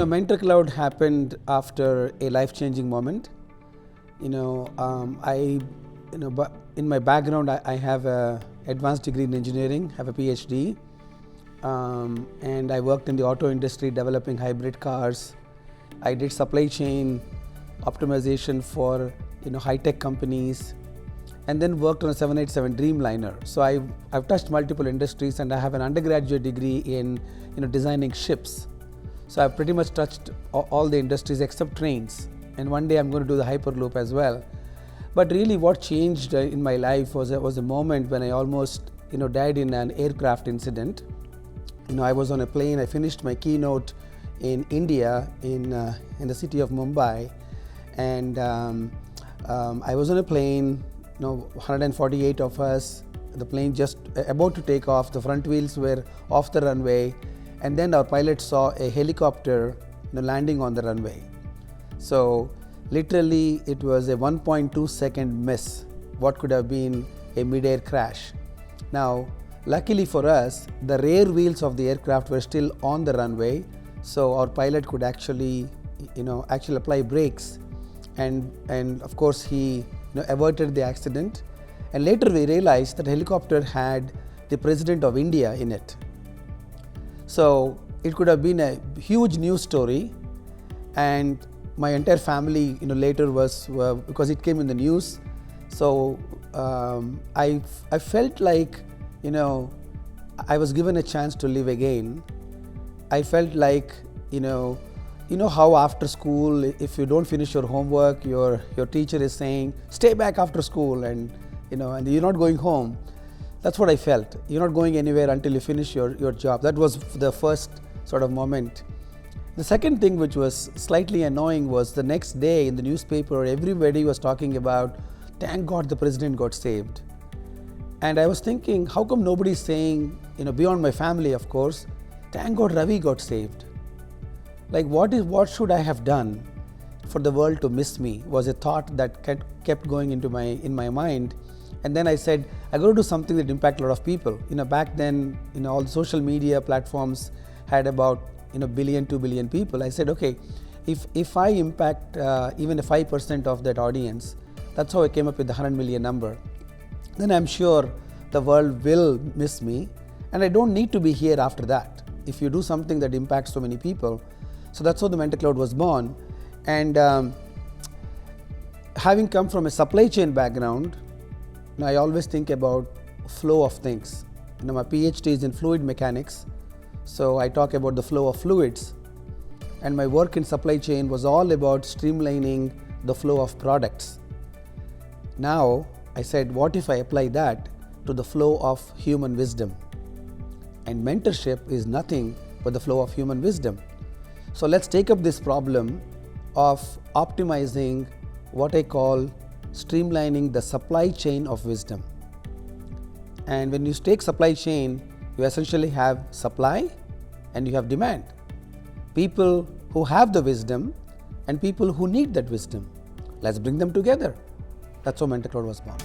MentorCloud happened after a life-changing moment. But in my background, I have an advanced degree in engineering, have a PhD, and I worked in the auto industry developing hybrid cars. I did supply chain optimization for high-tech companies, and then worked on a 787 Dreamliner. So I've touched multiple industries, and I have an undergraduate degree in designing ships. So I've pretty much touched all the industries except trains. And one day I'm going to do the Hyperloop as well. But really what changed in my life was a moment when I almost died in an aircraft incident. I was on a plane, I finished my keynote in India, in the city of Mumbai. And I was on a plane, 148 of us, the plane just about to take off, the front wheels were off the runway, and then our pilot saw a helicopter landing on the runway. So literally it was a 1.2 second miss, what could have been a mid-air crash. Now luckily for us, the rear wheels of the aircraft were still on the runway, so our pilot could actually apply brakes, and of course he averted the accident. And later we realized that the helicopter had the President of India in it. So it could have been a huge news story, and my entire family later was because it came in the news. So I felt like I was given a chance to live again. I felt like how after school, if you don't finish your homework, your teacher is saying stay back after school, and and you're not going home. That's what I felt. You're not going anywhere until you finish your job. That was the first sort of moment. The second thing, which was slightly annoying, was the next day in the newspaper everybody was talking about, thank God the president got saved. And I was thinking, how come nobody's saying, beyond my family of course, thank God Ravi got saved. Like what should I have done for the world to miss me, was a thought that kept going in my mind. And then I said, I got to do something that impact a lot of people. Back then, all the social media platforms had about billion, 2 billion people. I said, okay, if I impact even a 5% of that audience, that's how I came up with the 100 million number. Then I'm sure the world will miss me, and I don't need to be here after that. If you do something that impacts so many people. So that's how the MentorCloud was born. And having come from a supply chain background, I always think about flow of things. My PhD is in fluid mechanics, so I talk about the flow of fluids. And my work in supply chain was all about streamlining the flow of products. Now I said, what if I apply that to the flow of human wisdom? And mentorship is nothing but the flow of human wisdom. So let's take up this problem of optimizing what I call streamlining the supply chain of wisdom. And when you take supply chain, you essentially have supply and you have demand. People who have the wisdom and people who need that wisdom. Let's bring them together. That's how MentorCloud was born.